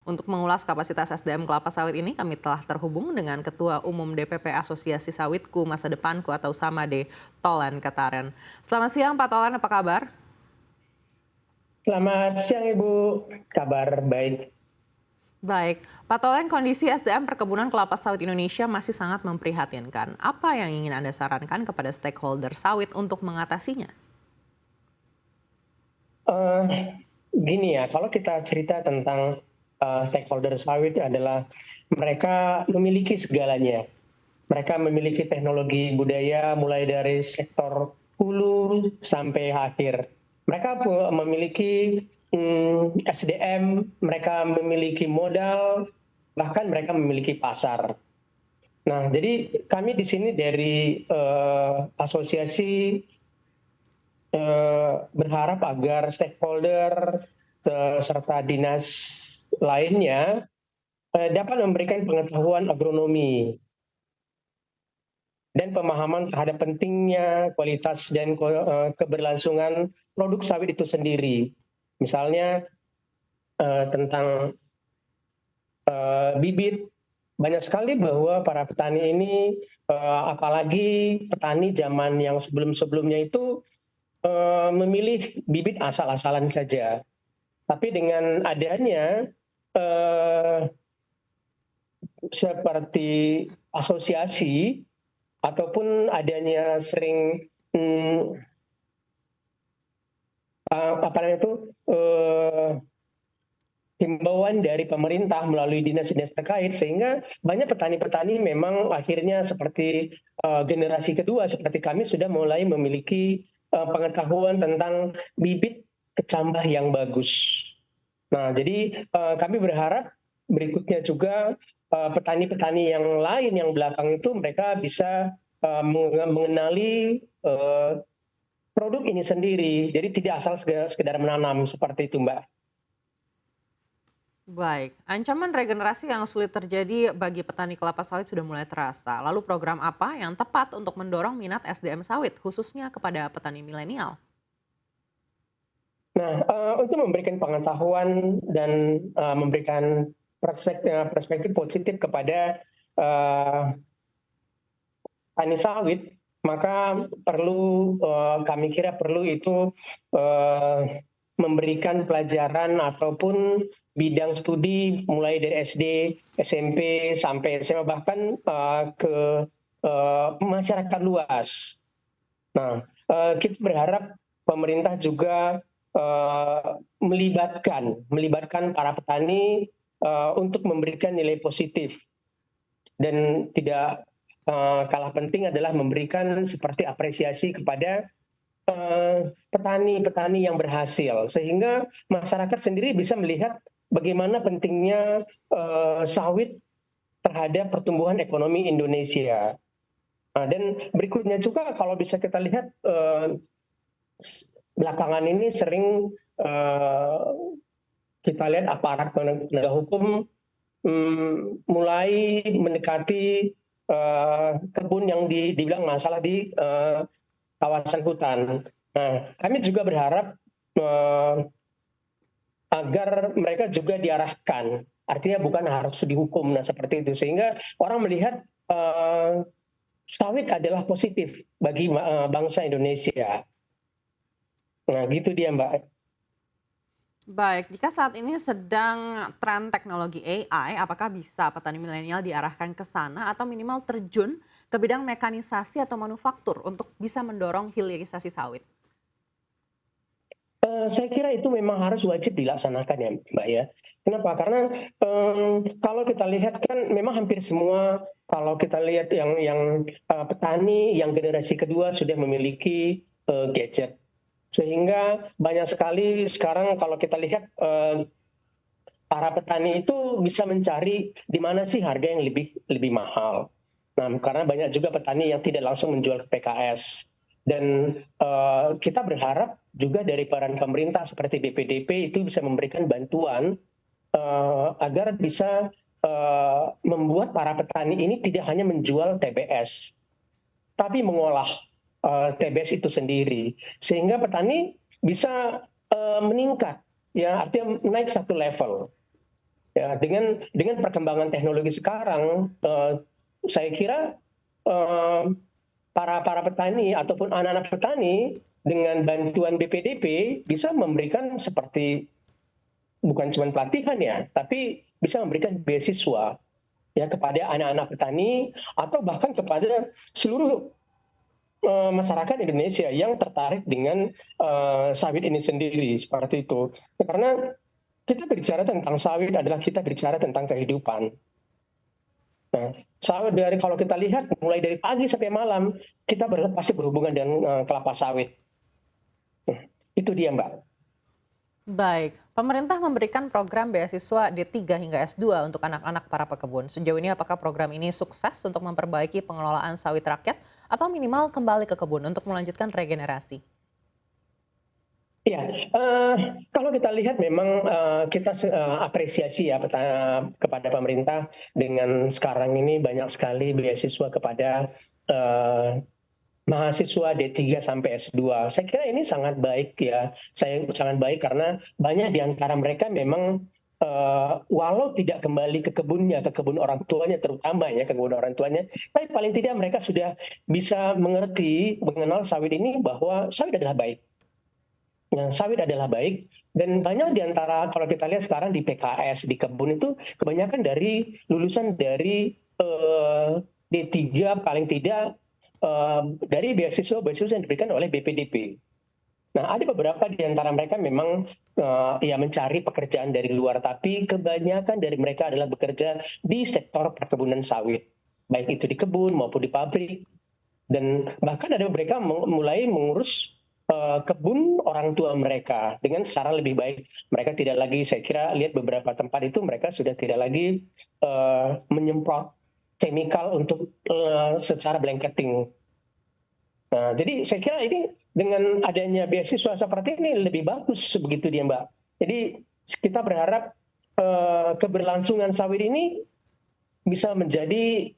Untuk mengulas kapasitas SDM kelapa sawit ini, kami telah terhubung dengan Ketua Umum DPP Asosiasi Sawitku Masa Depanku atau SAMADE, Tolen Ketaren. Selamat siang Pak Tolen, apa kabar? Selamat siang Ibu, kabar baik. Baik, Pak Tolen, kondisi SDM perkebunan kelapa sawit Indonesia masih sangat memprihatinkan. Apa yang ingin Anda sarankan kepada stakeholder sawit untuk mengatasinya? Eh, Gini ya, kalau kita cerita tentang stakeholder sawit adalah mereka memiliki segalanya. Mereka memiliki teknologi budaya mulai dari sektor hulu sampai akhir. Mereka memiliki SDM, mereka memiliki modal, bahkan mereka memiliki pasar. Nah, jadi kami di sini dari asosiasi berharap agar stakeholder serta dinas lainnya dapat memberikan pengetahuan agronomi dan pemahaman terhadap pentingnya kualitas dan keberlangsungan produk sawit itu sendiri. Misalnya tentang bibit, banyak sekali bahwa para petani ini, apalagi petani zaman yang sebelum-sebelumnya itu memilih bibit asal-asalan saja. Tapi dengan adanya seperti asosiasi ataupun adanya sering apa namanya itu himbauan dari pemerintah melalui dinas-dinas terkait, sehingga banyak petani-petani memang akhirnya seperti generasi kedua seperti kami sudah mulai memiliki pengetahuan tentang bibit kecambah yang bagus. Nah, jadi kami berharap berikutnya juga petani-petani yang lain yang belakang itu mereka bisa mengenali produk ini sendiri. Jadi tidak asal sekedar menanam seperti itu, Mbak. Baik, ancaman regenerasi yang sulit terjadi bagi petani kelapa sawit sudah mulai terasa. Lalu program apa yang tepat untuk mendorong minat SDM sawit, khususnya kepada petani milenial? Nah, untuk memberikan pengetahuan dan memberikan perspektif positif kepada petani sawit, maka perlu kami kira perlu itu memberikan pelajaran ataupun bidang studi mulai dari SD, SMP sampai SMA bahkan ke masyarakat luas. Nah, kita berharap pemerintah juga melibatkan para petani untuk memberikan nilai positif, dan tidak kalah penting adalah memberikan seperti apresiasi kepada petani-petani yang berhasil, sehingga masyarakat sendiri bisa melihat bagaimana pentingnya sawit terhadap pertumbuhan ekonomi Indonesia. Nah, dan berikutnya juga kalau bisa kita lihat belakangan ini sering kita lihat aparat penegak hukum mulai mendekati kebun yang dibilang masalah di kawasan hutan. Nah, kami juga berharap agar mereka juga diarahkan, artinya bukan harus dihukum, nah seperti itu, sehingga orang melihat sawit adalah positif bagi bangsa Indonesia. Nah, gitu dia, Mbak. Baik, jika saat ini sedang tren teknologi AI, apakah bisa petani milenial diarahkan ke sana atau minimal terjun ke bidang mekanisasi atau manufaktur untuk bisa mendorong hilirisasi sawit? Saya kira itu memang harus wajib dilaksanakan ya, Mbak ya. Kenapa? Karena kalau kita lihat kan memang hampir semua, kalau kita lihat yang petani yang generasi kedua sudah memiliki gadget. Sehingga banyak sekali sekarang kalau kita lihat para petani itu bisa mencari di mana sih harga yang lebih mahal. Nah, karena banyak juga petani yang tidak langsung menjual ke PKS. Dan kita berharap juga dari peran pemerintah seperti BPDP itu bisa memberikan bantuan agar bisa membuat para petani ini tidak hanya menjual TBS, tapi mengolah TBS itu sendiri, sehingga petani bisa meningkat, ya artinya naik satu level. Ya, dengan perkembangan teknologi sekarang, saya kira eh, para petani ataupun anak-anak petani dengan bantuan BPDP bisa memberikan seperti bukan cuma pelatihan ya, tapi bisa memberikan beasiswa ya kepada anak-anak petani atau bahkan kepada seluruh masyarakat Indonesia yang tertarik dengan sawit ini sendiri seperti itu. Karena kita berbicara tentang sawit adalah kita berbicara tentang kehidupan. Nah, sawit dari kalau kita lihat mulai dari pagi sampai malam kita pasti berhubungan dengan kelapa sawit. Nah, itu dia Mbak. Baik, pemerintah memberikan program beasiswa D3 hingga S2 untuk anak-anak para pekebun. Sejauh ini apakah program ini sukses untuk memperbaiki pengelolaan sawit rakyat atau minimal kembali ke kebun untuk melanjutkan regenerasi? Ya, kalau kita lihat memang kita apresiasi ya kepada pemerintah dengan sekarang ini banyak sekali beasiswa kepada mahasiswa D3 sampai S2. Saya kira ini sangat baik ya. Saya sangat baik karena banyak di antara mereka memang walau tidak kembali ke kebunnya, ke kebun orang tuanya terutama ya, ke kebun orang tuanya, tapi paling tidak mereka sudah bisa mengerti, mengenal sawit ini bahwa sawit adalah baik. Nah, sawit adalah baik dan banyak di antara kalau kita lihat sekarang di PKS, di kebun itu kebanyakan dari lulusan dari D3 paling tidak dari beasiswa yang diberikan oleh BPDP. Nah, ada beberapa di antara mereka memang ya mencari pekerjaan dari luar, tapi kebanyakan dari mereka adalah bekerja di sektor perkebunan sawit, baik itu di kebun maupun di pabrik. Dan bahkan ada mereka mulai mengurus kebun orang tua mereka dengan secara lebih baik. Mereka tidak lagi, saya kira lihat beberapa tempat itu mereka sudah tidak lagi menyemprot chemical untuk secara blanketing. Nah, jadi saya kira ini dengan adanya beasiswa seperti ini lebih bagus begitu dia Mbak. Jadi kita berharap keberlangsungan sawit ini bisa menjadi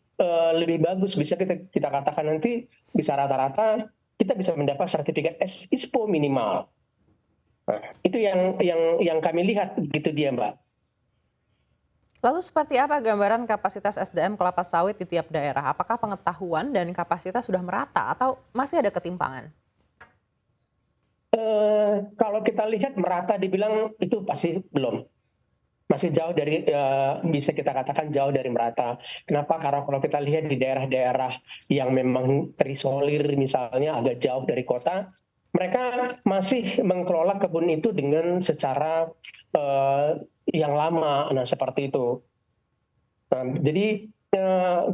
lebih bagus, bisa kita katakan nanti bisa rata-rata kita bisa mendapat sertifikat ISPO minimal. Nah, itu yang kami lihat gitu dia Mbak. Lalu seperti apa gambaran kapasitas SDM kelapa sawit di tiap daerah? Apakah pengetahuan dan kapasitas sudah merata atau masih ada ketimpangan? Kalau kita lihat merata dibilang itu pasti belum. Masih jauh dari bisa kita katakan jauh dari merata. Kenapa? Karena kalau kita lihat di daerah-daerah yang memang terisolir misalnya agak jauh dari kota, mereka masih mengelola kebun itu dengan secara yang lama. Nah, seperti itu. Nah, jadi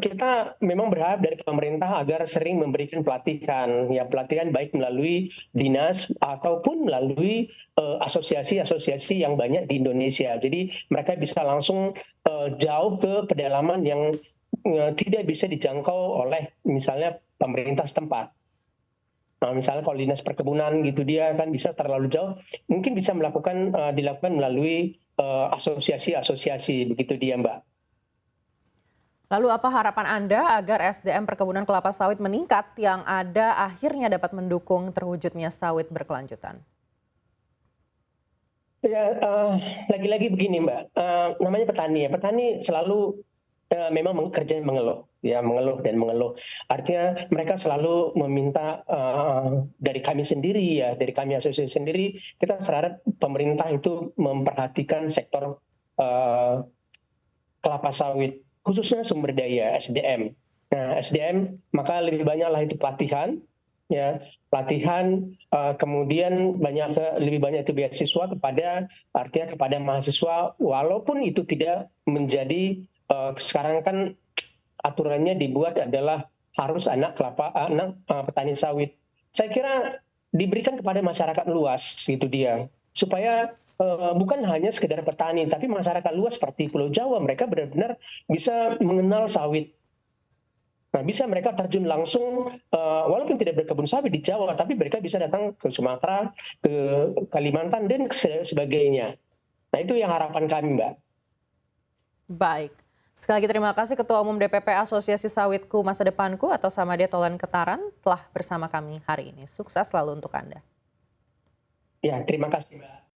kita memang berharap dari pemerintah agar sering memberikan pelatihan, ya pelatihan baik melalui dinas ataupun melalui asosiasi-asosiasi yang banyak di Indonesia. Jadi mereka bisa langsung jauh ke pedalaman yang tidak bisa dijangkau oleh misalnya pemerintah setempat. Nah, misalnya kalau dinas perkebunan gitu dia kan bisa terlalu jauh, mungkin bisa dilakukan melalui asosiasi-asosiasi begitu dia Mbak. Lalu apa harapan Anda agar SDM perkebunan kelapa sawit meningkat yang ada akhirnya dapat mendukung terwujudnya sawit berkelanjutan? Ya, lagi-lagi begini Mbak, namanya petani ya, petani selalu memang kerjanya mengeluh, ya mengeluh dan mengeluh. Artinya mereka selalu meminta dari kami sendiri ya, dari kami asosiasi sendiri, kita berharap pemerintah itu memperhatikan sektor kelapa sawit, khususnya sumber daya SDM. Nah, SDM maka lebih banyaklah itu pelatihan, ya pelatihan, kemudian lebih banyak itu beasiswa kepada artinya kepada mahasiswa, walaupun itu tidak menjadi sekarang kan aturannya dibuat adalah harus anak petani sawit. Saya kira diberikan kepada masyarakat luas gitu dia supaya bukan hanya sekedar petani tapi masyarakat luas seperti Pulau Jawa mereka benar-benar bisa mengenal sawit. Nah, bisa mereka terjun langsung walaupun tidak berkebun sawit di Jawa tapi mereka bisa datang ke Sumatera, ke Kalimantan dan sebagainya. Nah, itu yang harapan kami, Mbak. Baik. Sekali lagi terima kasih Ketua Umum DPP Asosiasi Sawitku Masa Depanku atau Samade Tolan Ketaran telah bersama kami hari ini. Sukses selalu untuk Anda. Ya, terima kasih, Mbak.